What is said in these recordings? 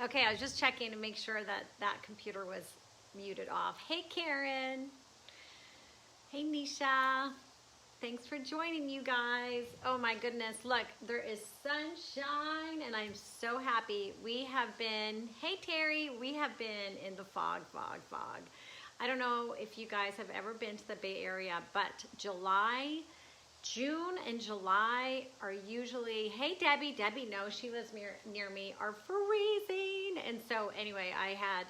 Okay, I was just checking to make sure that that computer was muted off. Hey, Karen. Hey, Nisha. Thanks for joining, you guys. Oh my goodness, look, there is sunshine and I'm so happy. We have been, hey Terry, we have been in the fog. I don't know if you guys have ever been to the Bay Area, but June and July are usually, hey Debbie knows, she lives near me, are freezing. And so anyway, I had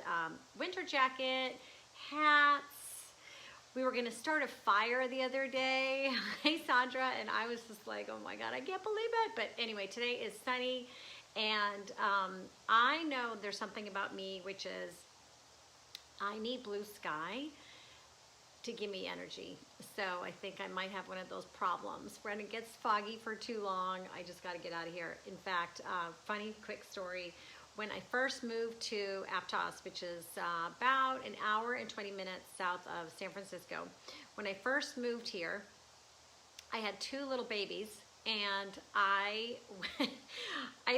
winter jacket, hats. We were gonna start a fire the other day, hey Sandra, and I was just like, oh my God, I can't believe it. But anyway, today is sunny, and I know there's something about me, which is I need blue sky to give me energy. So I think I might have one of those problems. When it gets foggy for too long, I just gotta get out of here. In fact, funny quick story, when I first moved to Aptos, which is about an hour and 20 minutes south of San Francisco, when I first moved here, I had 2 little babies, and I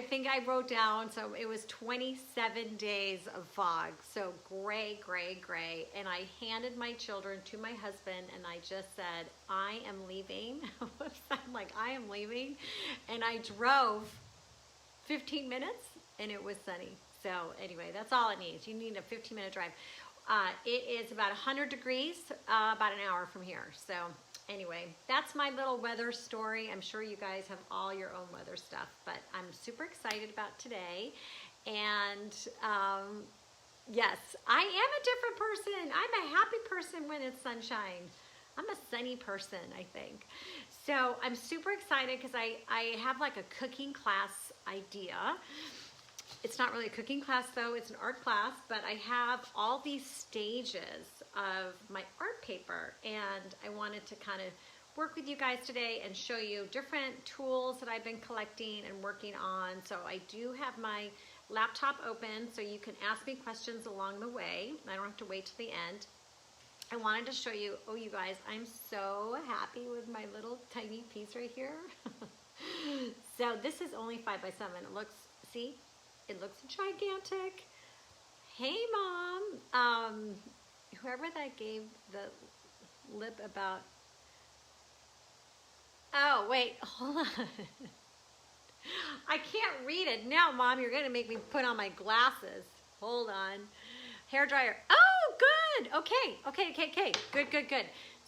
think I wrote down, so it was 27 days of fog, so gray, and I handed my children to my husband, and I just said, I am leaving. I'm like, I am leaving, and I drove 15 minutes, and it was sunny. So anyway, that's all it needs. You need a 15-minute drive. It is about 100 degrees, about an hour from here. So anyway, that's my little weather story. I'm sure you guys have all your own weather stuff, but I'm super excited about today. And yes, I am a different person. I'm a happy person when it's sunshine. I'm a sunny person, I think. So I'm super excited because I have like a cooking class idea. It's not really a cooking class though, it's an art class, but I have all these stages of my art paper, and I wanted to kind of work with you guys today and show you different tools that I've been collecting and working on. So I do have my laptop open so you can ask me questions along the way. I don't have to wait till the end. I wanted to show you, oh you guys, I'm so happy with my little tiny piece right here. So this is only 5 by 7. It looks, see? It looks gigantic. Hey Mom, whoever that gave the lip about, oh wait, hold on. I can't read it. Now Mom, you're gonna make me put on my glasses. Hold on. Hair dryer, oh good, okay, good.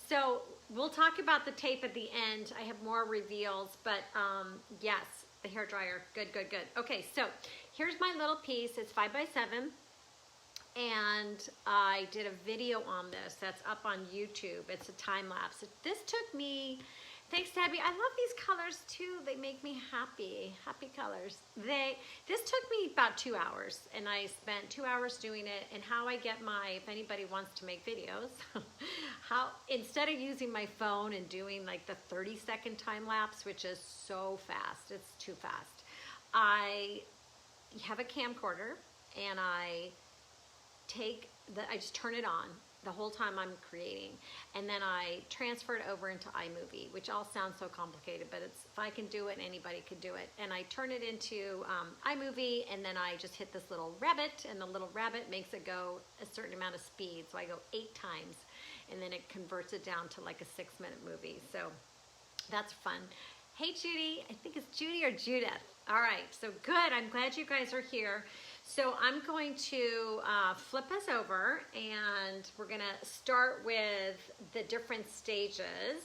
So we'll talk about the tape at the end. I have more reveals, but yes, the hair dryer, good. Okay, so here's my little piece. It's 5 by 7, and I did a video on this that's up on YouTube. It's a time lapse. This took me, thanks Debbie, I love these colors too. They make me happy colors. This took me about 2 hours, and I spent 2 hours doing it. And how I get my, if anybody wants to make videos, how instead of using my phone and doing like the 30-second time lapse, which is so fast, it's too fast, I have a camcorder, and I just turn it on the whole time I'm creating, and then I transfer it over into iMovie, which all sounds so complicated, but it's, if I can do it, anybody could do it. And I turn it into iMovie, and then I just hit this little rabbit, and the little rabbit makes it go a certain amount of speed, so I go 8 times, and then it converts it down to like a 6-minute movie. So that's fun. Hey Judy, I think it's Judy or Judith. All right, so good, I'm glad you guys are here. So I'm going to flip us over, and we're gonna start with the different stages.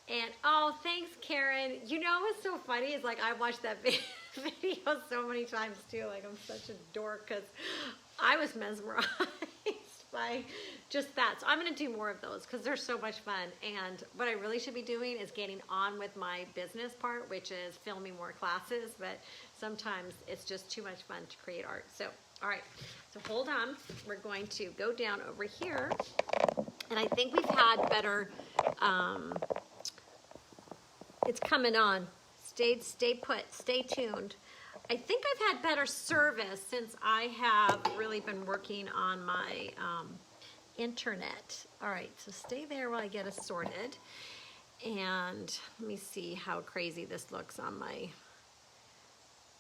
And oh, thanks Karen. You know what's so funny is like I watched that video so many times too. Like I'm such a dork because I was mesmerized by just that. So I'm gonna do more of those because they're so much fun. And what I really should be doing is getting on with my business part, which is filming more classes, but sometimes it's just too much fun to create art. So, all right, so hold on. We're going to go down over here, and I think we've had better, it's coming on. Stay put, stay tuned. I think I've had better service since I have really been working on my internet. All right, so stay there while I get us sorted. And let me see how crazy this looks on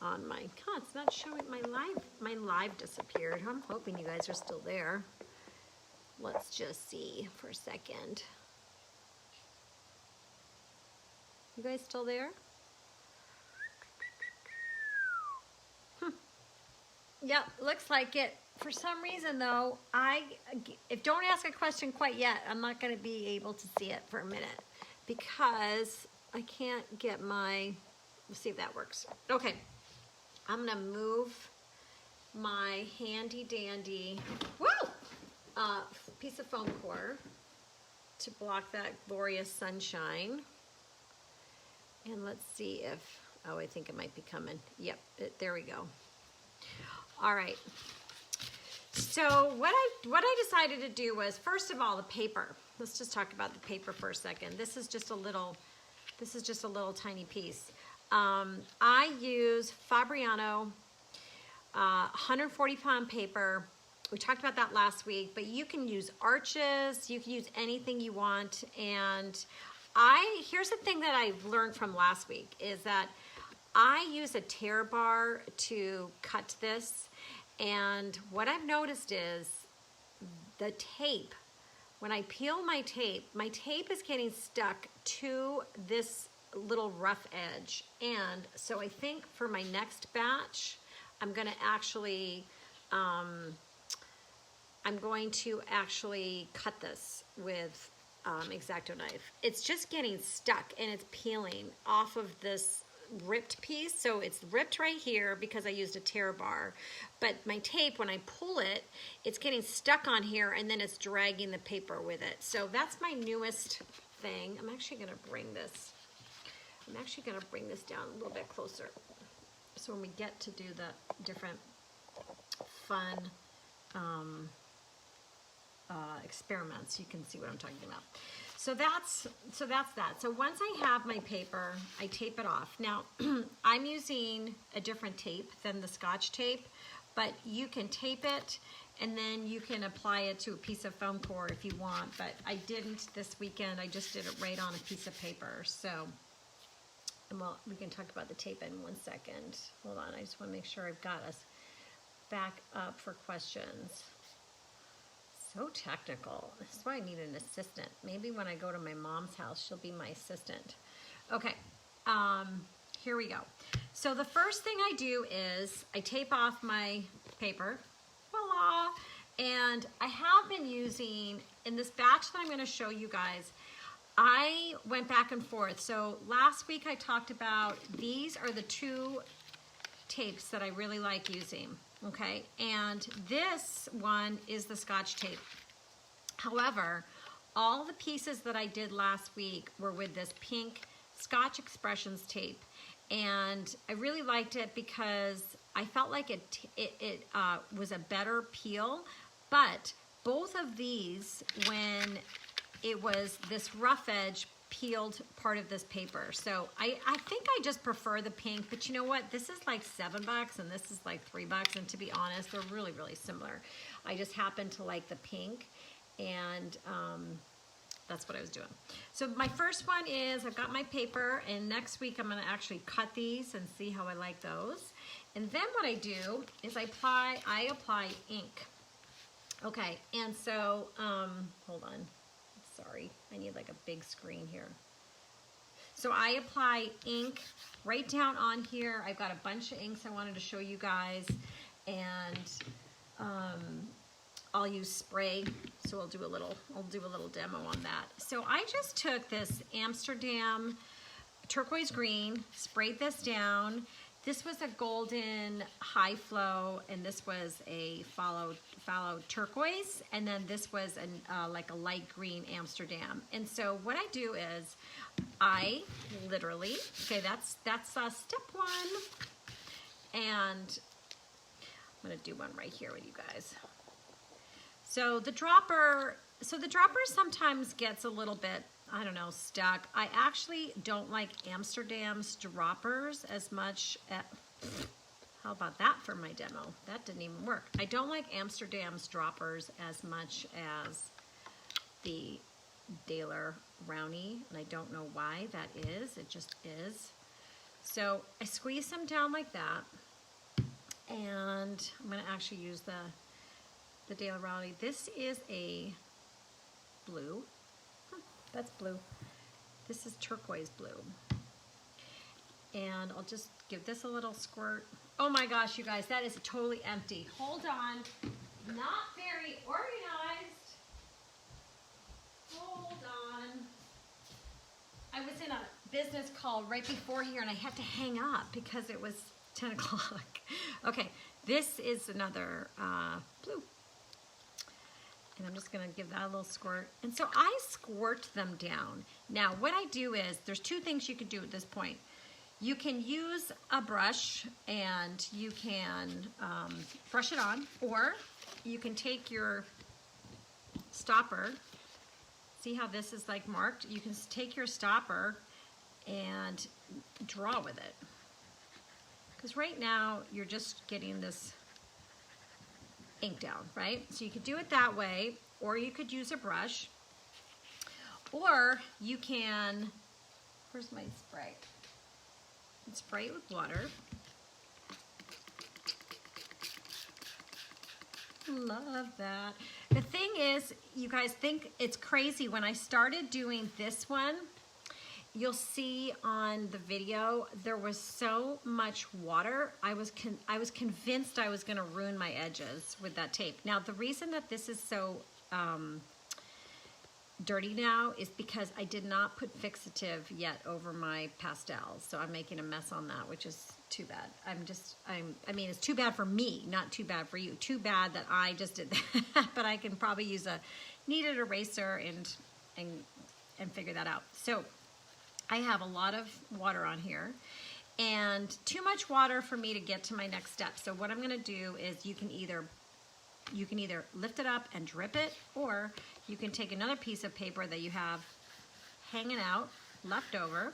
on my, it's not showing, my live disappeared. I'm hoping you guys are still there. Let's just see for a second. You guys still there? Yep, looks like it. For some reason though, if don't ask a question quite yet, I'm not gonna be able to see it for a minute because I can't get my, let's see if that works. Okay, I'm gonna move my handy dandy, piece of foam core to block that glorious sunshine. And let's see if, oh, I think it might be coming. Yep, there we go. All right. So what I decided to do was, first of all, the paper. Let's just talk about the paper for a second. This is just a little tiny piece. I use Fabriano 140-pound paper. We talked about that last week, but you can use arches, you can use anything you want. And here's the thing that I've learned from last week is that I use a tear bar to cut this. And what I've noticed is the tape, when I peel my tape is getting stuck to this little rough edge. And so I think for my next batch, I'm going to actually cut this with X-Acto knife. It's just getting stuck and it's peeling off of this ripped piece. So it's ripped right here because I used a tear bar, but my tape, when I pull it, it's getting stuck on here and then it's dragging the paper with it. So that's my newest thing. I'm actually going to bring this down a little bit closer. So when we get to do the different fun experiments, you can see what I'm talking about. So that's that. So once I have my paper, I tape it off. Now, I'm using a different tape than the Scotch tape, but you can tape it and then you can apply it to a piece of foam core if you want, but I didn't this weekend. I just did it right on a piece of paper. So, and we can talk about the tape in 1 second. Hold on, I just want to make sure I've got us back up for questions. So technical. This is why I need an assistant. Maybe when I go to my mom's house, she'll be my assistant. Okay, here we go. So the first thing I do is I tape off my paper. Voila! And I have been using, in this batch that I'm going to show you guys, I went back and forth. So last week I talked about these are the two tapes that I really like using. Okay, and this one is the Scotch tape. However, all the pieces that I did last week were with this pink Scotch Expressions tape, and I really liked it because I felt like it was a better peel, but both of these, when it was this rough edge, peeled part of this paper. So I think I just prefer the pink, but you know what? This is like $7 and this is like $3, and to be honest, they're really, really similar. I just happen to like the pink, and that's what I was doing. So my first one is, I've got my paper, and next week I'm gonna actually cut these and see how I like those. And then what I do is I apply ink. Okay, and so, hold on. Sorry, I need like a big screen here. So I apply ink right down on here. I've got a bunch of inks I wanted to show you guys, and I'll use spray. So I'll do a little demo on that. So I just took this Amsterdam turquoise green, sprayed this down. This was a golden high flow, and this was a followed turquoise, and then this was like a light green Amsterdam. And so what I do is I literally, okay, that's step one, and I'm gonna do one right here with you guys. So the dropper sometimes gets a little bit, I don't know, stuck. I actually don't like Amsterdam's droppers as much. How about that for my demo? That didn't even work. I don't like Amsterdam's droppers as much as the Daler-Rowney, and I don't know why that is. It just is. So I squeeze them down like that, and I'm gonna actually use the Daler-Rowney. This is a blue. That's blue. This is turquoise blue. And I'll just give this a little squirt. Oh my gosh, you guys, that is totally empty. Hold on. Not very organized. Hold on. I was in a business call right before here and I had to hang up because it was 10 o'clock. Okay, this is another blue. And I'm just gonna give that a little squirt. And so I squirt them down. Now what I do is, there's two things you can do at this point. You can use a brush and you can brush it on, or you can take your stopper. See how this is like marked? You can take your stopper and draw with it. Because right now you're just getting this ink down, right? So you could do it that way, or you could use a brush, or you can, where's my spray? Spray it with water. Love that. The thing is, you guys think it's crazy. When I started doing this one, you'll see on the video, there was so much water. I was convinced I was gonna ruin my edges with that tape. Now, the reason that this is so dirty now is because I did not put fixative yet over my pastels. So I'm making a mess on that, which is too bad. I mean, it's too bad for me, not too bad for you. Too bad that I just did that, but I can probably use a kneaded eraser and figure that out. So I have a lot of water on here and too much water for me to get to my next step. So what I'm gonna do is you can either lift it up and drip it, or you can take another piece of paper that you have hanging out, left over.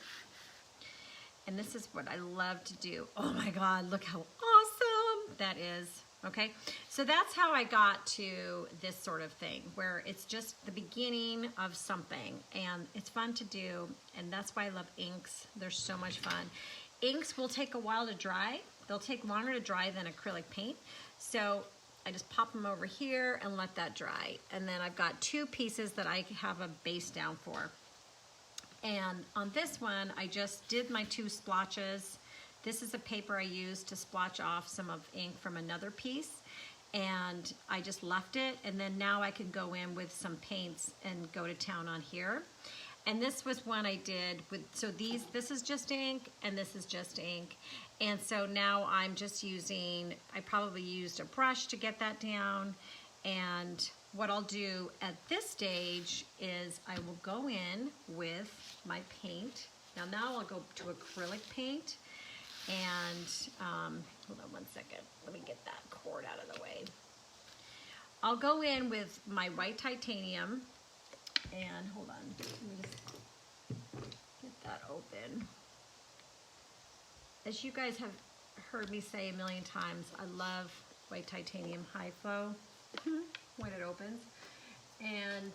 And this is what I love to do. Oh my God, look how awesome that is. Okay, so that's how I got to this sort of thing, where it's just the beginning of something, and it's fun to do, and that's why I love inks. They're so much fun. Inks will take a while to dry. They'll take longer to dry than acrylic paint. So I just pop them over here and let that dry. And then I've got two pieces that I have a base down for. And on this one, I just did my two splotches. This is a paper I used to splotch off some of ink from another piece. And I just left it. And then now I can go in with some paints and go to town on here. And this was one I did with, so this is just ink and this is just ink. And so now I'm just using, I probably used a brush to get that down. And what I'll do at this stage is I will go in with my paint. Now I'll go to acrylic paint. And hold on one second. Let me get that cord out of the way. I'll go in with my white titanium. And hold on, let me just get that open. As you guys have heard me say a million times, I love white titanium high flow when it opens. And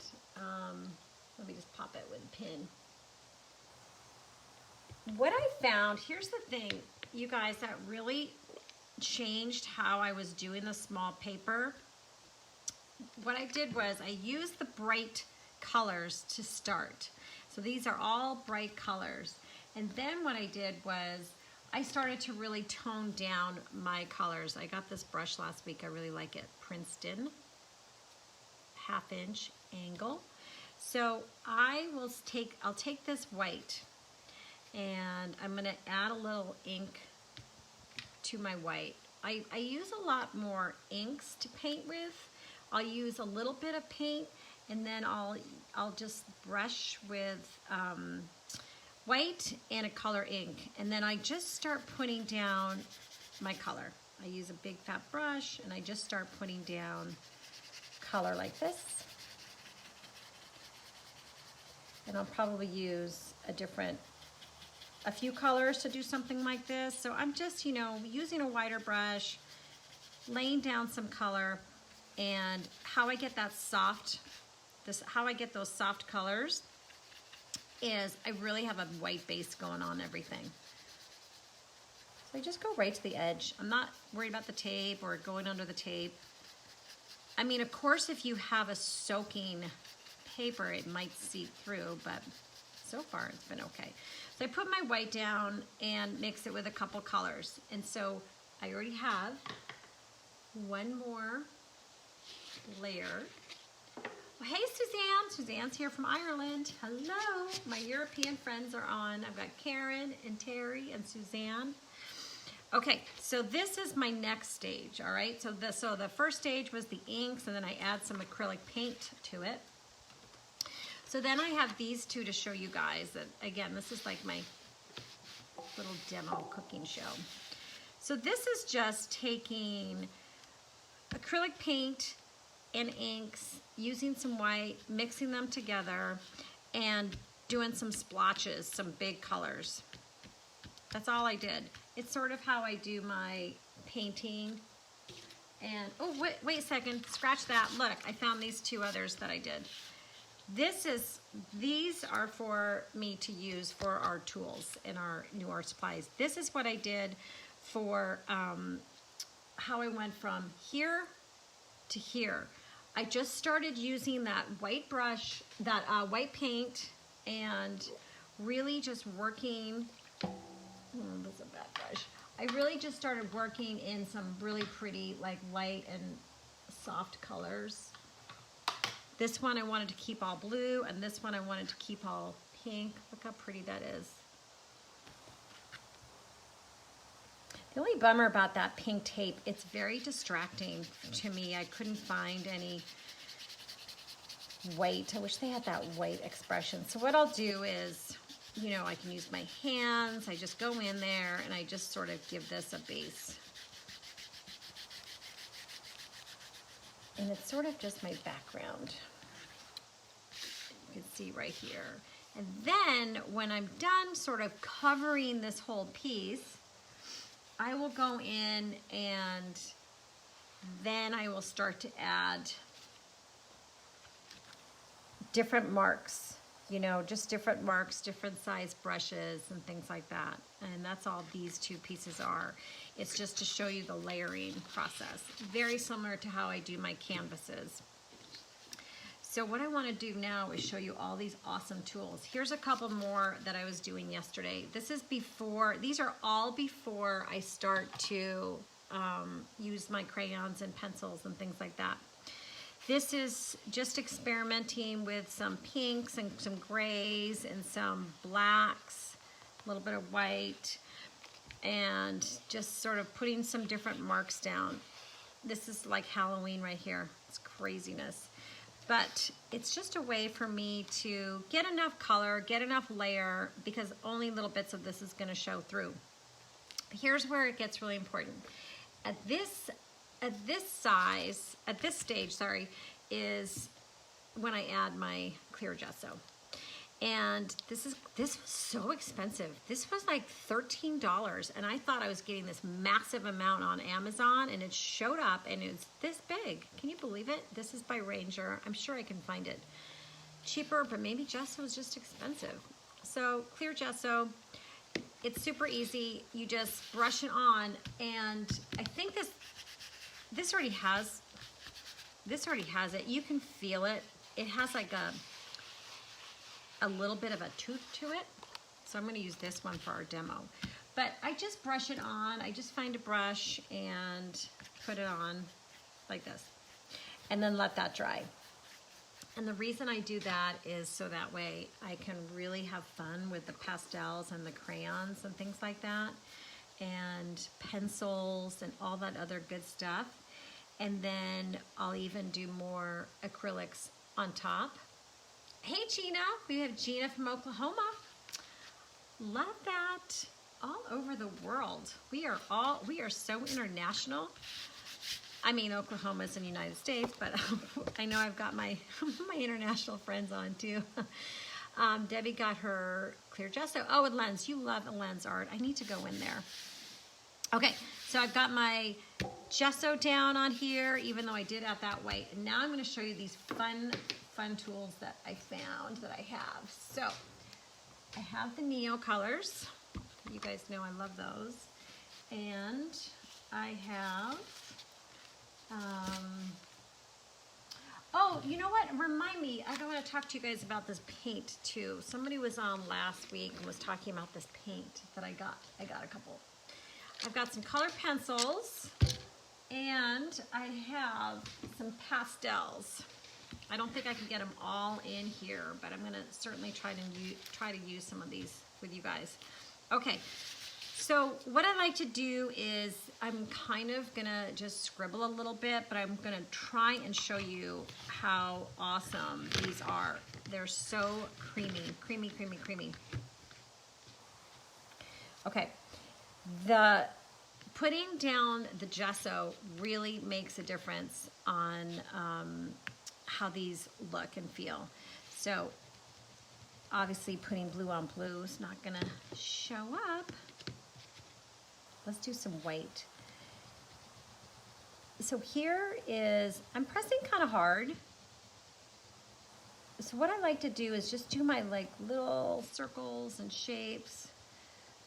let me just pop it with a pin. What I found, here's the thing, you guys, that really changed how I was doing the small paper. What I did was I used the bright colors to start. So these are all bright colors. And then what I did was I started to really tone down my colors. I got this brush last week. I really like it. Princeton, 1/2 inch angle. So I'll take this white and I'm gonna add a little ink to my white. I use a lot more inks to paint with. I'll use a little bit of paint and then I'll just brush with white and a color ink. And then I just start putting down my color. I use a big fat brush and I just start putting down color like this. And I'll probably use a few colors to do something like this. So I'm just, using a wider brush, laying down some color, and how I get that how I get those soft colors is I really have a white base going on everything. So I just go right to the edge. I'm not worried about the tape or going under the tape. I mean, of course, if you have a soaking paper, it might seep through, but so far it's been okay. So I put my white down and mix it with a couple colors. And so I already have one more layer. Well, hey, Suzanne. Suzanne's here from Ireland. Hello. My European friends are on. I've got Karen and Terry and Suzanne. Okay, so this is my next stage, all right? So the first stage was the inks, and then I add some acrylic paint to it. So then I have these two to show you guys. That again, this is like my little demo cooking show. So this is just taking acrylic paint and inks, using some white, mixing them together, and doing some splotches, some big colors. That's all I did. It's sort of how I do my painting. And, oh, wait a second, scratch that. Look, I found these two others that I did. These are for me to use for our tools and our new art supplies. This is what I did for how I went from here to here. I just started using that white brush, that white paint, and really just working. That's a bad brush. I really just started working in some really pretty, like, light and soft colors. This one I wanted to keep all blue, and this one I wanted to keep all pink. Look how pretty that is. The only bummer about that pink tape, it's very distracting to me. I couldn't find any white. I wish they had that white expression. So what I'll do is, you know, I can use my hands. I just go in there and I just sort of give this a base. And it's sort of just my background. You can see right here. And then when I'm done sort of covering this whole piece, I will go in and then I will start to add different marks, you know, just different marks, different size brushes and things like that. And that's all these two pieces are. It's just to show you the layering process. Very similar to how I do my canvases. So what I want to do now is show you all these awesome tools. Here's a couple more that I was doing yesterday. This is before, these are all before I start to use my crayons and pencils and things like that. This is just experimenting with some pinks and some grays and some blacks, a little bit of white, and just sort of putting some different marks down. This is like Halloween right here. It's craziness. But it's just a way for me to get enough color, get enough layer, because only little bits of this is going to show through. Here's where it gets really important. At this stage, is when I add my clear gesso. And this was so expensive. This was like $13, and I thought I was getting this massive amount on Amazon, and it showed up and it's this big. Can you believe it? This is by Ranger. I'm sure I can find it cheaper, but maybe gesso is just expensive. So clear gesso, it's super easy. You just brush it on, and I think this already has it. You can feel it. It has like a little bit of a tooth to it. So I'm going to use this one for our demo. But I just brush it on. I just find a brush and put it on like this. And then let that dry. And the reason I do that is so that way I can really have fun with the pastels and the crayons and things like that. And pencils and all that other good stuff. And then I'll even do more acrylics on top. Hey Gina, we have Gina from Oklahoma. Love that. All over the world. We are so international. I mean, Oklahoma's in the United States, but I know I've got my international friends on too. Debbie got her clear gesso. Oh, and lens. You love a lens art. I need to go in there. Okay, so I've got my gesso down on here, even though I did add that white. And now I'm going to show you these fun tools that I found that I have. So I have the Neo colors. You guys know I love those. And I have, oh, you know what? Remind me, I want to talk to you guys about this paint too. Somebody was on last week and was talking about this paint that I got. I got a couple. I've got some color pencils and I have some pastels. I don't think I can get them all in here, but I'm gonna certainly try to use some of these with you guys. Okay, so what I like to do is I'm kind of gonna just scribble a little bit, but I'm gonna try and show you how awesome these are. They're so creamy, creamy, creamy, creamy. Okay, the putting down the gesso really makes a difference on how these look and feel. So obviously putting blue on blue is not gonna show up. Let's do some white. So here is, I'm pressing kind of hard. So what I like to do is just do my like little circles and shapes.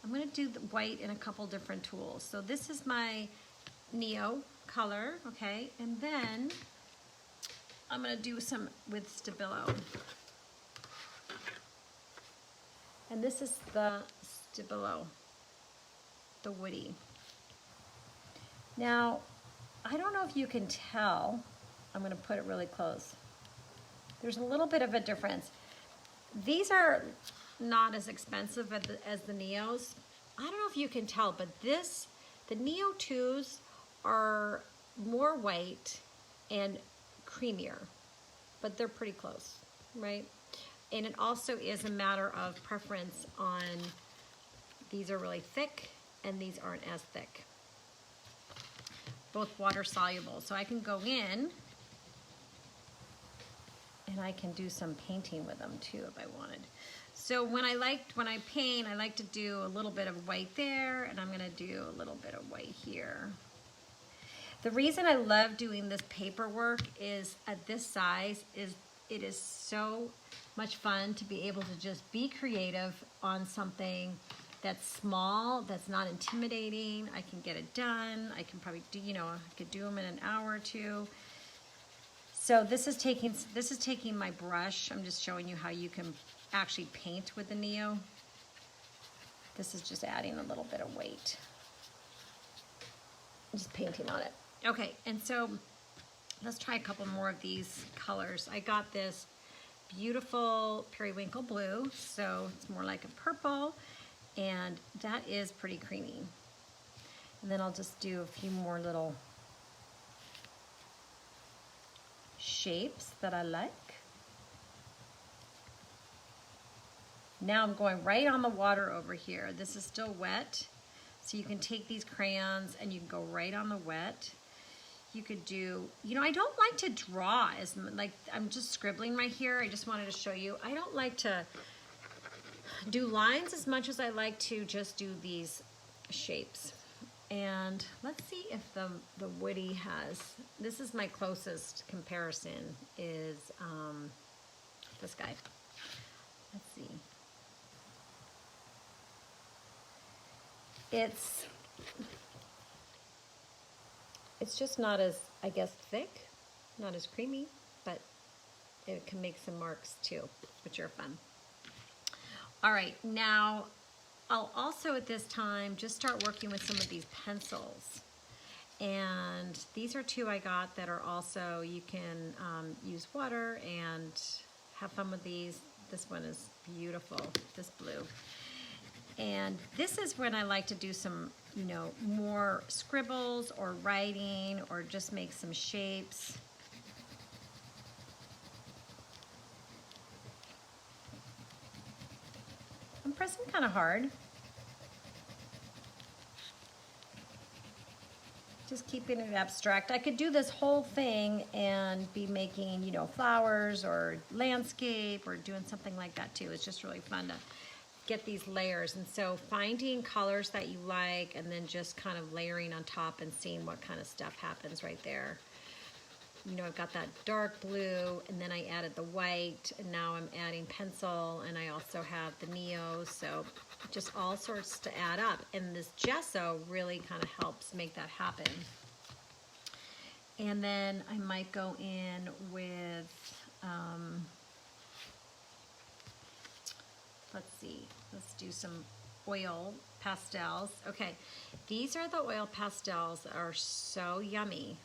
I'm gonna do the white in a couple different tools. So this is my Neo color, okay? And then I'm gonna do some with Stablio. And this is the Stablio, the Woody. Now, I don't know if you can tell, I'm gonna put it really close. There's a little bit of a difference. These are not as expensive as the Neos. I don't know if you can tell, but the Neo 2s are more white and creamier, but they're pretty close, right? And it also is a matter of preference on, these are really thick and these aren't as thick. Both water soluble. So I can go in and I can do some painting with them too if I wanted. So when I paint, I like to do a little bit of white there, and I'm gonna do a little bit of white here. The reason I love doing this paperwork is at this size is it is so much fun to be able to just be creative on something that's small, that's not intimidating. I can get it done. I can probably do, I could do them in an hour or two. So this is taking my brush. I'm just showing you how you can actually paint with the Neo. This is just adding a little bit of weight. Just painting on it. Okay, and so let's try a couple more of these colors. I got this beautiful periwinkle blue, so it's more like a purple, and that is pretty creamy. And then I'll just do a few more little shapes that I like. Now I'm going right on the water over here. This is still wet, so you can take these crayons and you can go right on the wet. You could do, I don't like to draw I'm just scribbling right here. I just wanted to show you. I don't like to do lines as much as I like to just do these shapes. And let's see if the Woody has, this is my closest comparison is this guy. Let's see. It's just not as, I guess, thick, not as creamy, but it can make some marks too, which are fun. All right, now I'll also at this time just start working with some of these pencils. And these are two I got that are also, you can use water and have fun with these. This one is beautiful, this blue. And this is when I like to do some, more scribbles or writing or just make some shapes. I'm pressing kind of hard. Just keeping it abstract. I could do this whole thing and be making, flowers or landscape or doing something like that too. It's just really fun to get these layers. And so finding colors that you like and then just kind of layering on top and seeing what kind of stuff happens right there. you know, I've got that dark blue, and then I added the white, and now I'm adding pencil, and I also have the Neo, so just all sorts to add up. And this gesso really kind of helps make that happen. And then I might go in with, let's see, let's do some oil pastels. Okay, these are the oil pastels that are so yummy.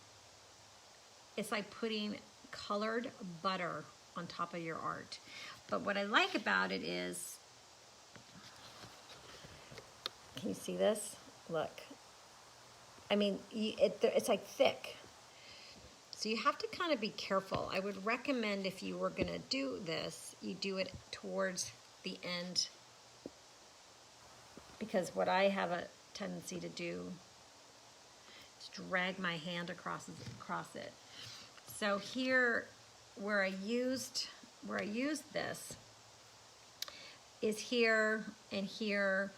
It's like putting colored butter on top of your art. But what I like about it is, can you see this? Look. I mean, it's like thick. So you have to kind of be careful. I would recommend if you were gonna do this, you do it towards the end, because what I have a tendency to do is drag my hand across it. So here, where I used this is here and here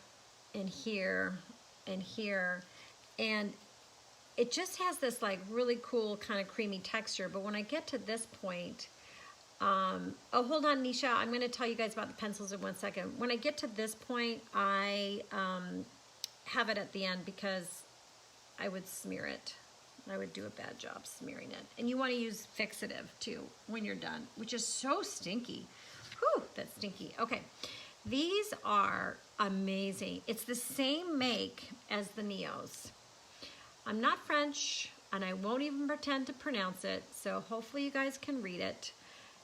and here and here, and it just has this like really cool kind of creamy texture. But when I get to this point, oh, hold on, Nisha, I'm gonna tell you guys about the pencils in 1 second. When I get to this point, I have it at the end because I would smear it. I would do a bad job smearing it. And you wanna use fixative too when you're done, which is so stinky. Whew, that's stinky. Okay, these are amazing. It's the same make as the Neos. I'm not French, and I won't even pretend to pronounce it, so hopefully you guys can read it.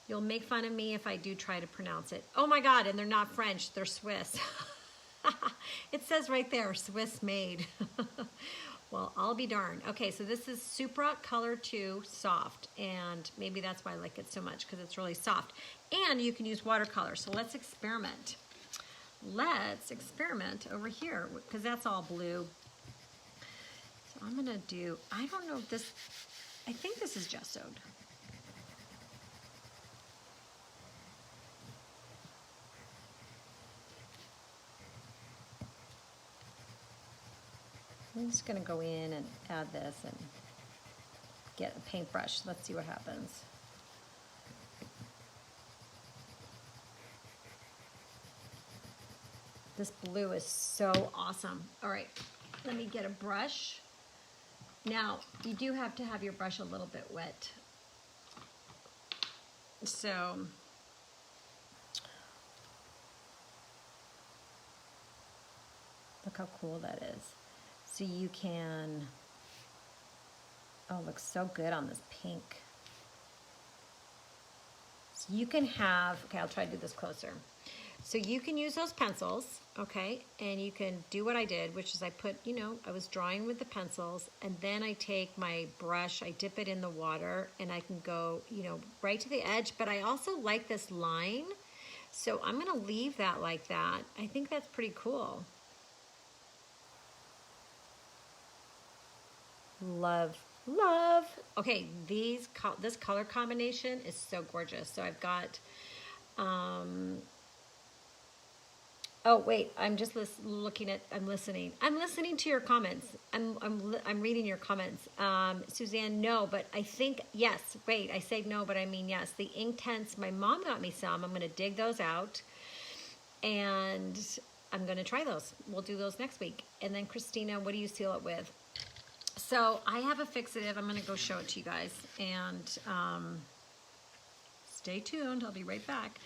You'll make fun of me if I do try to pronounce it. Oh my God, and they're not French, they're Swiss. It says right there, Swiss made. Well, I'll be darned. Okay, so this is SuperColor II Soft, and maybe that's why I like it so much, because it's really soft. And you can use watercolor, so let's experiment. Let's experiment over here, because that's all blue. So I'm gonna do, I don't know if this, I think this is gessoed. I'm just gonna go in and add this and get a paintbrush. Let's see what happens. This blue is so awesome. All right, let me get a brush. Now, you do have to have your brush a little bit wet. So, look how cool that is. So you can, oh, it looks so good on this pink. So you can have, okay, I'll try to do this closer. So you can use those pencils, okay, and you can do what I did, which is I put, you know, I was drawing with the pencils, and then I take my brush, I dip it in the water, and I can go, you know, right to the edge, but I also like this line, so I'm gonna leave that like that. I think that's pretty cool. Love, love. Okay, this color combination is so gorgeous. So I've got, oh wait, I'm just looking at, I'm listening to your comments. I'm reading your comments. Suzanne, no, but I think yes. Wait, I say no, but I mean yes. The Inktense, my mom got me some. I'm gonna dig those out, and I'm gonna try those. We'll do those next week. And then Christina, what do you seal it with? So I have a fixative. I'm gonna go show it to you guys, and stay tuned. I'll be right back.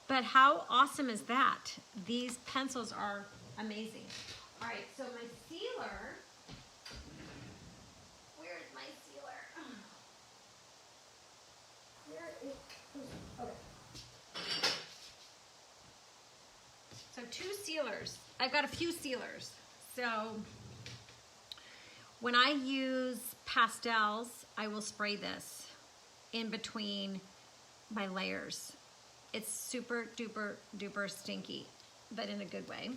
But how awesome is that? These pencils are amazing. All right, so my sealer, where's my sealer? Where is, okay. So 2 sealers. I've got a few sealers. So when I use pastels, I will spray this in between my layers. It's super duper duper stinky, but in a good way.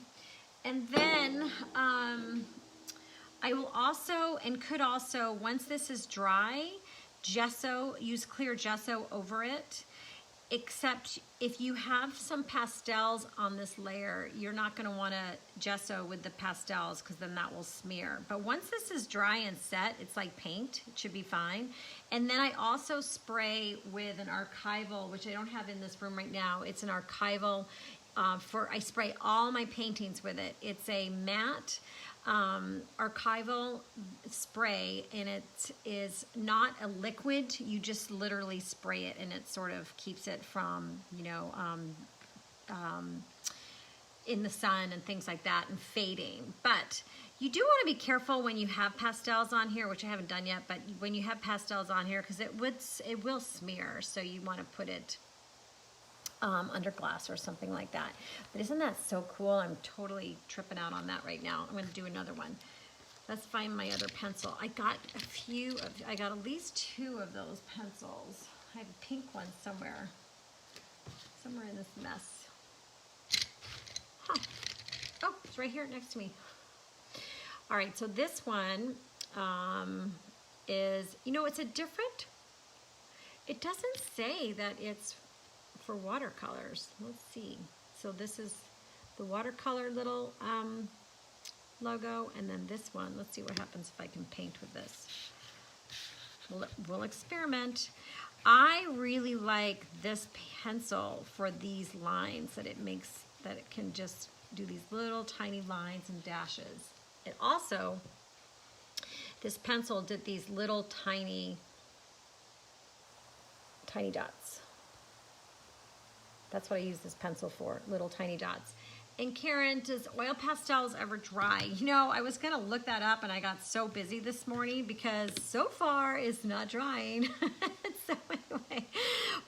And then I will also, and could also, once this is dry, gesso, use clear gesso over it. except if you have some pastels on this layer, you're not going to want to gesso with the pastels because then that will smear. But once this is dry and set, it's like paint. It should be fine. And then I also spray with an archival, which I don't have in this room right now. It's an archival I spray all my paintings with it. It's a matte archival spray, and it is not a liquid. You just literally spray it, and it sort of keeps it from, you know, in the sun and things like that and fading. But you do want to be careful when you have pastels on here, which I haven't done yet, but when you have pastels on here, because it will smear, so you want to put it under glass or something like that. But isn't that so cool? I'm totally tripping out on that right now. I'm going to do another one. Let's find my other pencil. I got I got at least 2 of those pencils. I have a pink one somewhere in this mess. Huh. Oh, it's right here next to me. All right, so this one is, you know, it's a different, it doesn't say that it's for watercolors. Let's see. So this is the watercolor little logo, and then this one. Let's see what happens if I can paint with this. We'll experiment. I really like this pencil for these lines, that it can just do these little tiny lines and dashes. It also, this pencil did these little tiny dots. That's what I use this pencil for, little tiny dots. And Caran, does oil pastels ever dry? You know, I was gonna look that up and I got so busy this morning because so far it's not drying. So anyway,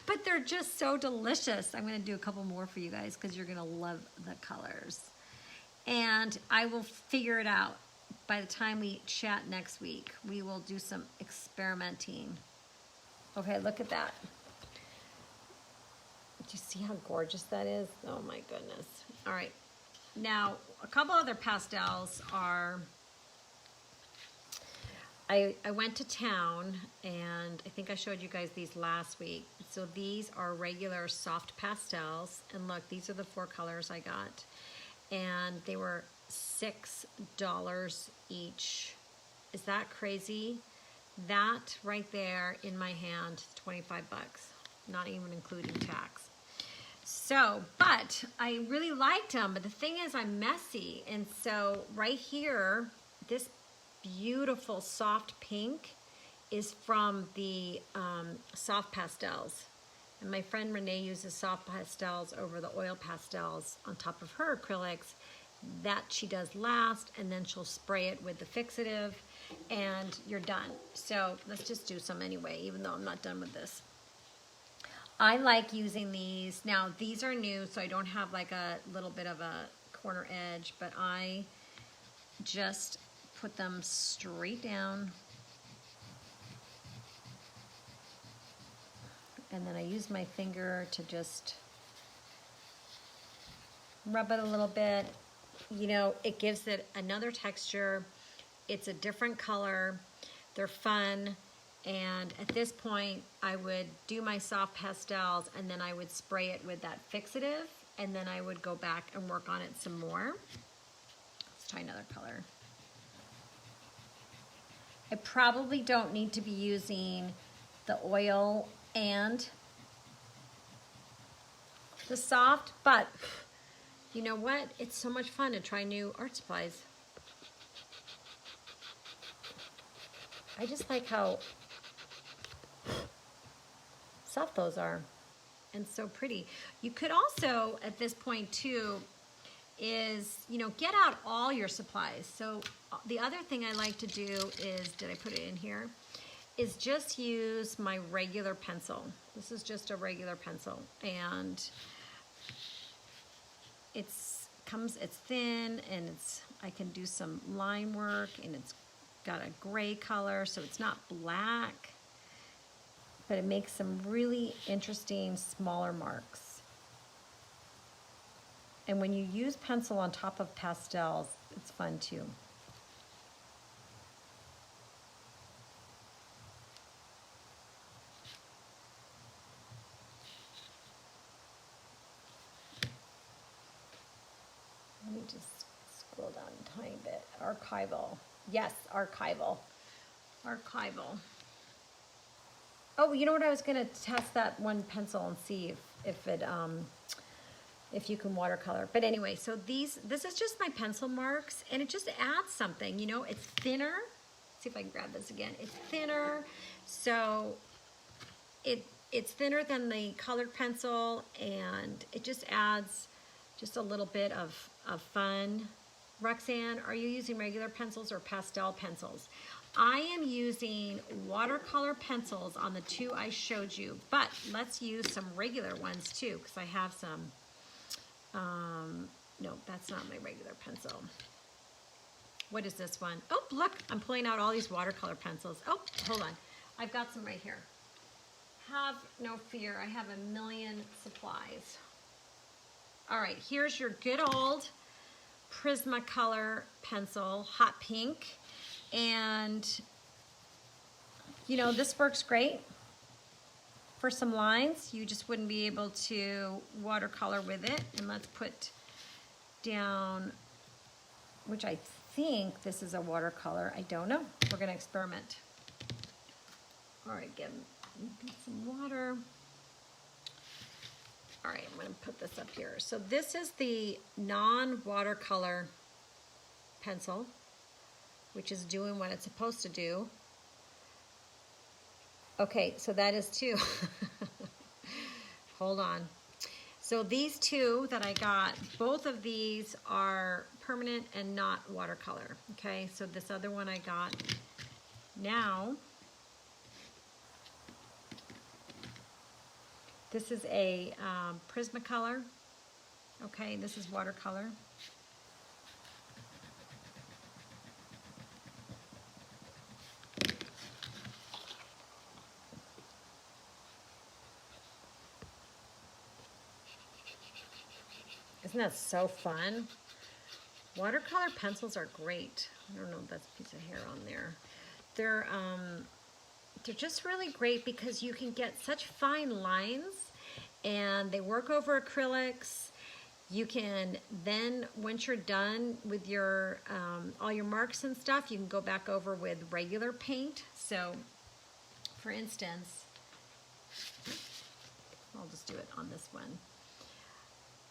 but they're just so delicious. I'm gonna do a couple more for you guys because you're gonna love the colors. And I will figure it out. By the time we chat next week, we will do some experimenting. Okay, look at that. Do you see how gorgeous that is? Oh my goodness. All right. Now, a couple other pastels are, I went to town, and I think I showed you guys these last week. So these are regular soft pastels. And look, these are the 4 colors I got. And they were $6 each. Is that crazy? That right there in my hand, 25 bucks, not even including tax. So, but I really liked them, but the thing is I'm messy. And so right here, this beautiful soft pink is from the soft pastels. And my friend Renee uses soft pastels over the oil pastels on top of her acrylics. That she does last, and then she'll spray it with the fixative, and you're done. So let's just do some anyway, even though I'm not done with this. I like using these. Now, these are new, so I don't have like a little bit of a corner edge, but I just put them straight down. And then I use my finger to just rub it a little bit. You know, it gives it another texture. It's a different color. They're fun. And at this point, I would do my soft pastels, and then I would spray it with that fixative, and then I would go back and work on it some more. Let's try another color. I probably don't need to be using the oil and the soft, but you know what? It's so much fun to try new art supplies. I just like how soft those are and so pretty. You could also, at this point too, is, you know, get out all your supplies. So the other thing I like to do is, did I put it in here, is just use my regular pencil. This is just a regular pencil, and it's thin, and I can do some line work, and it's got a gray color, so it's not black, but it makes some really interesting smaller marks. And when you use pencil on top of pastels, it's fun too. archival. Yes, archival. Archival. Oh, you know what? I was gonna test that one pencil and see if you can watercolor. But anyway, so this is just my pencil marks, and it just adds something, you know. It's thinner. Let's see if I can grab this again. It's thinner, so it's thinner than the colored pencil, and it just adds just a little bit of fun. Roxanne, are you using regular pencils or pastel pencils? I am using watercolor pencils on the two I showed you, but let's use some regular ones too, because I have some, no, that's not my regular pencil. What is this one? Oh, look, I'm pulling out all these watercolor pencils. Oh, hold on. I've got some right here. Have no fear, I have a million supplies. All right, here's your good old Prismacolor pencil, hot pink. And, you know, this works great for some lines. You just wouldn't be able to watercolor with it. And let's put down, which I think this is a watercolor. I don't know. We're going to experiment. All right, get some water. All right, I'm going to put this up here. So this is the non-watercolor pencil, which is doing what it's supposed to do. Okay, so that is two. Hold on. So these two that I got, both of these are permanent and not watercolor. Okay, so this other one I got now. This is a Prismacolor. Okay, this is watercolor. Isn't that so fun? Watercolor pencils are great. I don't know if that's a piece of hair on there. They're just really great because you can get such fine lines, and they work over acrylics. You can then, once you're done with your all your marks and stuff, you can go back over with regular paint. So, for instance, I'll just do it on this one.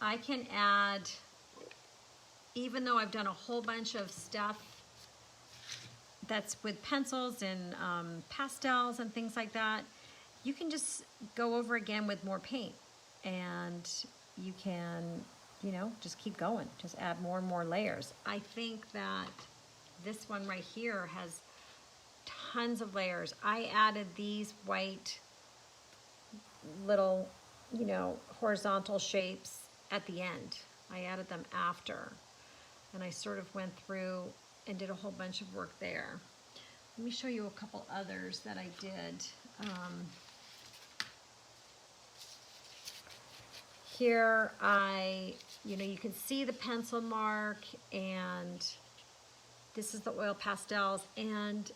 I can add, even though I've done a whole bunch of stuff that's with pencils and pastels and things like that, you can just go over again with more paint, and you can, you know, just keep going, just add more and more layers. I think that this one right here has tons of layers. I added these white little, you know, horizontal shapes at the end. I added them after, and I sort of went through and did a whole bunch of work there. Let me show you a couple others that I did. Here you know, you can see the pencil mark, and this is the oil pastels, and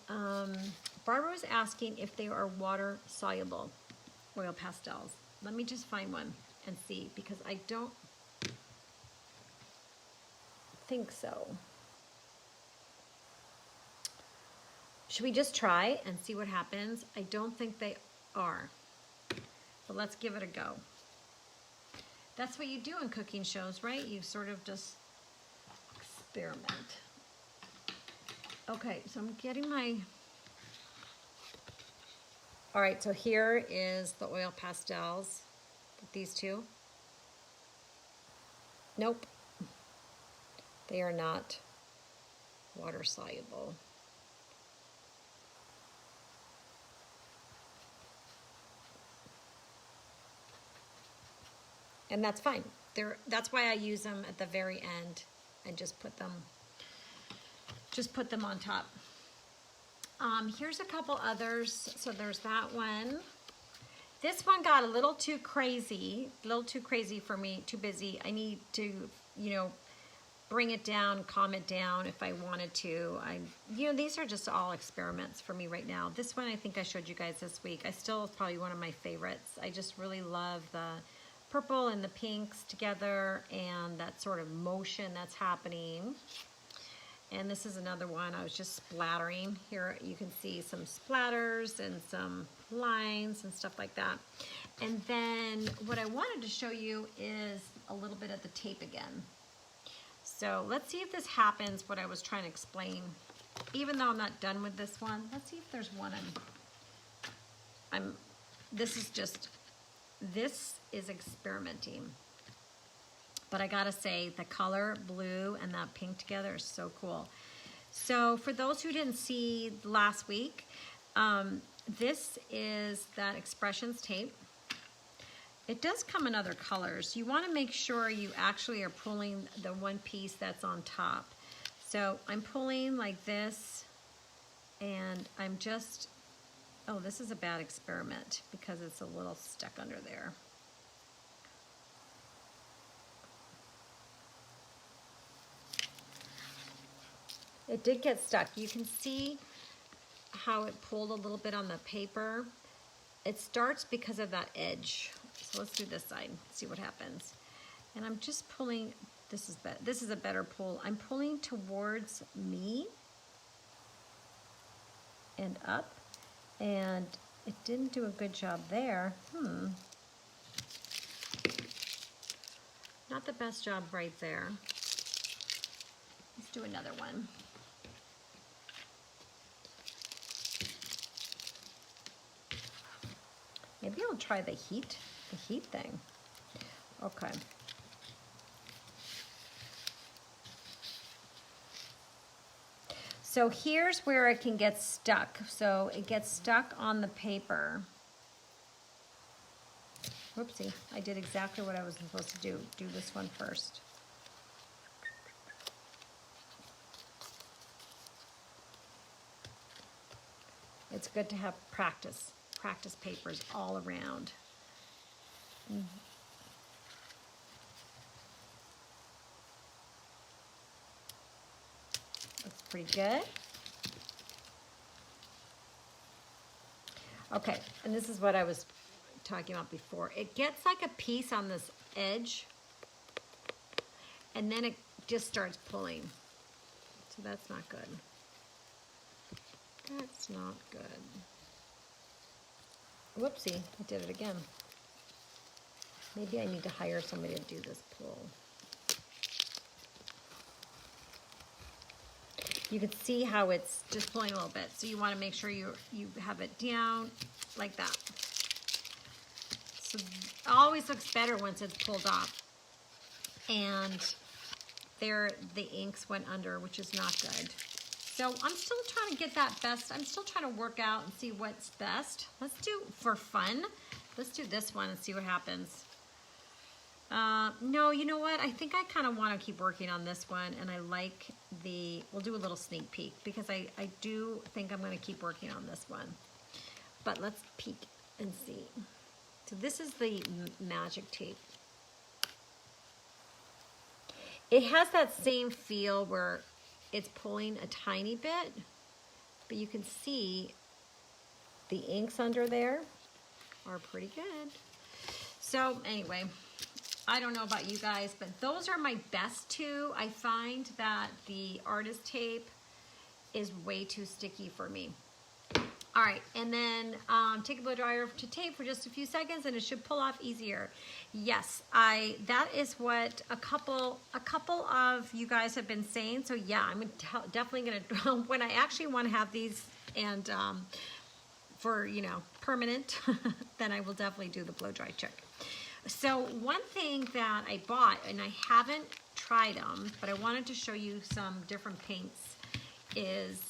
Barbara was asking if they are water soluble oil pastels. Let me just find one and see, because I don't think so. Should we just try and see what happens? I don't think they are, but let's give it a go. That's what you do in cooking shows, right? You sort of just experiment. Okay, so I'm getting my... All right, so here is the oil pastels. These two. Nope. They are not water soluble. And that's fine. That's why I use them at the very end and just put them on top. Here's a couple others. So there's that one. This one got a little too crazy for me, too busy. I need to, you know, bring it down, calm it down if I wanted to. You know, these are just all experiments for me right now. This one I think I showed you guys this week. It's probably one of my favorites. I just really love the purple and the pinks together and that sort of motion that's happening. And this is another one I was just splattering. Here you can see some splatters and some lines and stuff like that. And then what I wanted to show you is a little bit of the tape again. So let's see if this happens, what I was trying to explain. Even though I'm not done with this one, let's see if there's one this is experimenting. But I gotta say, the color blue and that pink together is so cool. So for those who didn't see last week, this is that Expressions tape. It does come in other colors. You wanna make sure you actually are pulling the one piece that's on top. So I'm pulling like this, and I'm just, oh, this is a bad experiment because it's a little stuck under there. It did get stuck. You can see how it pulled a little bit on the paper. It starts because of that edge. So let's do this side, see what happens. And I'm just pulling, this is a better pull. I'm pulling towards me and up, and it didn't do a good job there. Not the best job right there. Let's do another one. Maybe I'll try the heat thing. Okay. So here's where it can get stuck. So it gets stuck on the paper. Whoopsie, I did exactly what I was supposed to do. Do this one first. It's good to have practice papers all around. Looks pretty good. Okay, and this is what I was talking about before. It gets like a piece on this edge, and then it just starts pulling. So that's not good. That's not good. Whoopsie, I did it again. Maybe I need to hire somebody to do this pull. You can see how it's just pulling a little bit. So you want to make sure you have it down like that. So it always looks better once it's pulled off. And there the inks went under, which is not good. So I'm still trying to get that best. I'm still trying to work out and see what's best. Let's do, for fun, let's do this one and see what happens. No, you know what? I think I kind of want to keep working on this one, and I like we'll do a little sneak peek because I do think I'm going to keep working on this one. But let's peek and see. So this is the magic tape. It has that same feel where it's pulling a tiny bit, but you can see the inks under there are pretty good. So anyway, I don't know about you guys, but those are my best two. I find that the artist tape is way too sticky for me. All right, and then take a blow dryer to tape for just a few seconds, and it should pull off easier. Yes, that is what a couple of you guys have been saying. So yeah, I'm definitely gonna when I actually want to have these and for permanent, then I will definitely do the blow dry trick. So one thing that I bought, and I haven't tried them, but I wanted to show you some different paints, is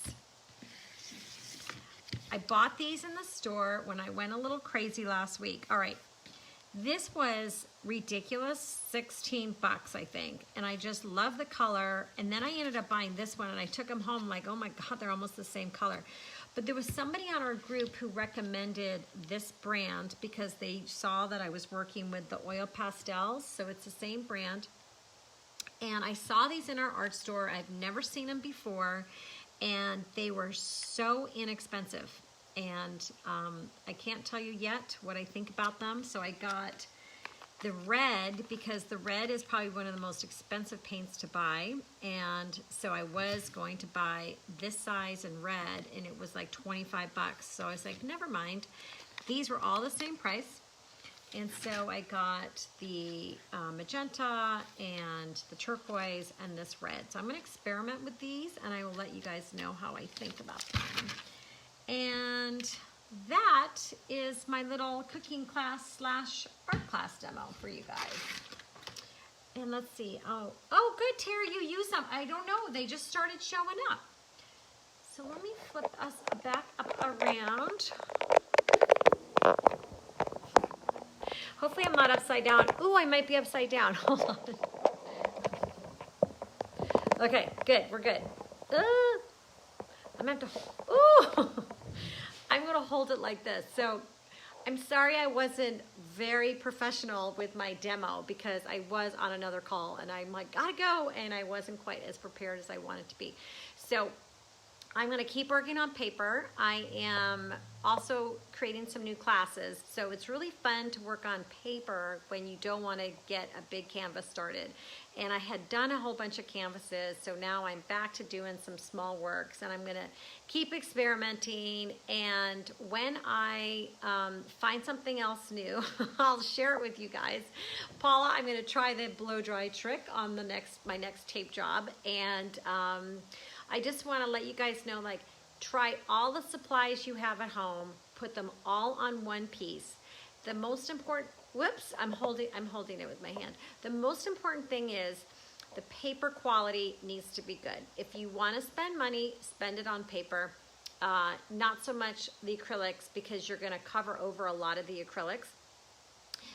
I bought these in the store when I went a little crazy last week. All right, this was ridiculous, 16 bucks, I think. And I just love the color. And then I ended up buying this one, and I took them home like, oh my God, they're almost the same color. But there was somebody on our group who recommended this brand because they saw that I was working with the oil pastels. So it's the same brand. And I saw these in our art store. I've never seen them before. And they were so inexpensive. And I can't tell you yet what I think about them. So I got the red, because the red is probably one of the most expensive paints to buy, and so I was going to buy this size in red, and it was like 25 bucks. So I was like, never mind. These were all the same price, and so I got the magenta and the turquoise and this red. So I'm going to experiment with these, and I will let you guys know how I think about them. And that is my little cooking class slash art class demo for you guys. And let's see. Oh, good, Terry, you used them. I don't know. They just started showing up. So let me flip us back up around. Hopefully I'm not upside down. Ooh, I might be upside down. Hold on. Okay, good. We're good. I'm going to have to... Ooh! I'm going to hold it like this. So I'm sorry I wasn't very professional with my demo because I was on another call and I'm like, gotta go. And I wasn't quite as prepared as I wanted to be. So I'm going to keep working on paper. I am also creating some new classes. So it's really fun to work on paper when you don't want to get a big canvas started. And I had done a whole bunch of canvases, so now I'm back to doing some small works, and I'm going to keep experimenting. And when I find something else new, I'll share it with you guys. Paula, I'm going to try the blow dry trick on my next tape job, and I just want to let you guys know, like, try all the supplies you have at home, put them all on one piece. The most important, whoops, I'm holding it with my hand. The most important thing is the paper quality needs to be good. If you want to spend money, spend it on paper. Not so much the acrylics, because you're going to cover over a lot of the acrylics.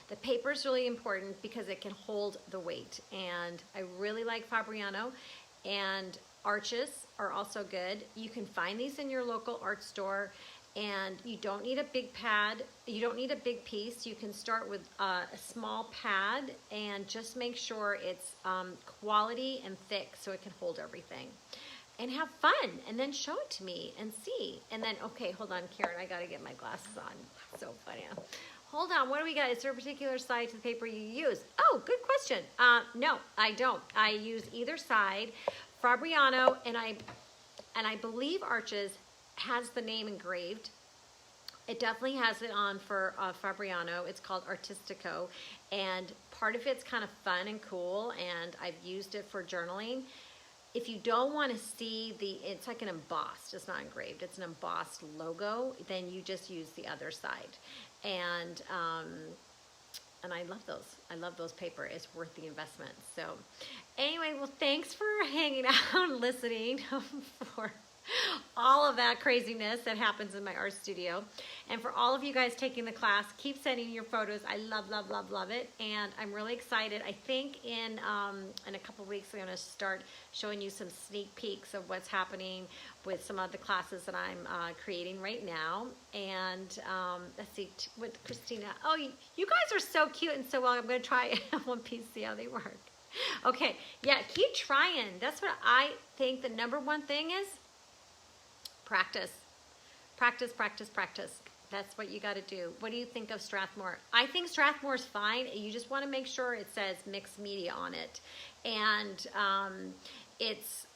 The paper is really important because it can hold the weight. And I really like Fabriano, and arches are also good. You can find these in your local art store, and you don't need a big pad. You don't need a big piece. You can start with a small pad and just make sure it's quality and thick so it can hold everything. And have fun, and then show it to me and see. And then, okay, hold on, Karen, I gotta get my glasses on. So funny. Hold on, what do we got? Is there a particular side to the paper you use? Oh, good question. No, I don't. I use either side. Fabriano, and I believe Arches has the name engraved. It definitely has it on for Fabriano. It's called Artistico, and part of it's kind of fun and cool, and I've used it for journaling. If you don't want to see it's like an embossed, it's not engraved, it's an embossed logo, then you just use the other side. And I love those. I love those paper. It's worth the investment. So anyway, well, thanks for hanging out and listening for all of that craziness that happens in my art studio. And for all of you guys taking the class, keep sending your photos. I love, love, love, love it. And I'm really excited. I think in a couple of weeks, I'm going to start showing you some sneak peeks of what's happening with some of the classes that I'm creating right now. And let's see, with Christina. Oh, you guys are so cute and so well. I'm going to try one piece, see how they work. Okay, yeah, keep trying. That's what I think the number one thing is. Practice. Practice, practice, practice. That's what you got to do. What do you think of Strathmore? I think Strathmore's fine. You just want to make sure it says mixed media on it. And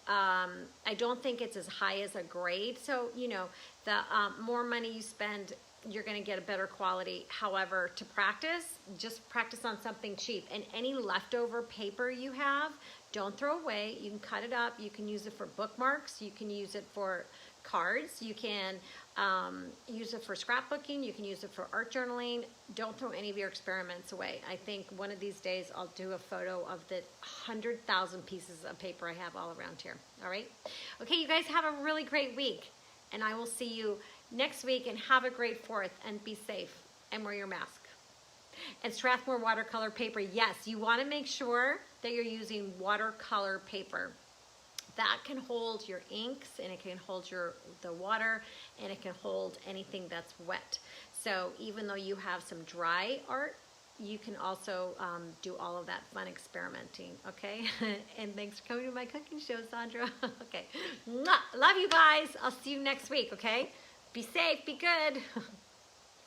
I don't think it's as high as a grade. So, you know, the more money you spend, you're going to get a better quality. However, to practice, just practice on something cheap. And any leftover paper you have, don't throw away. You can cut it up. You can use it for bookmarks. You can use it for cards. You can use it for scrapbooking. You can use it for art journaling. Don't throw any of your experiments away. I think one of these days I'll do a photo of the 100,000 pieces of paper I have all around here. All right? Okay, you guys have a really great week, and I will see you next week, and have a great 4th, and be safe, and wear your mask. And Strathmore watercolor paper, yes, you want to make sure that you're using watercolor paper. That can hold your inks, and it can hold the water, and it can hold anything that's wet. So even though you have some dry art, you can also do all of that fun experimenting, okay? And thanks for coming to my cooking show, Sandra. Okay, mwah! Love you guys. I'll see you next week, okay? Be safe, be good.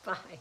Bye.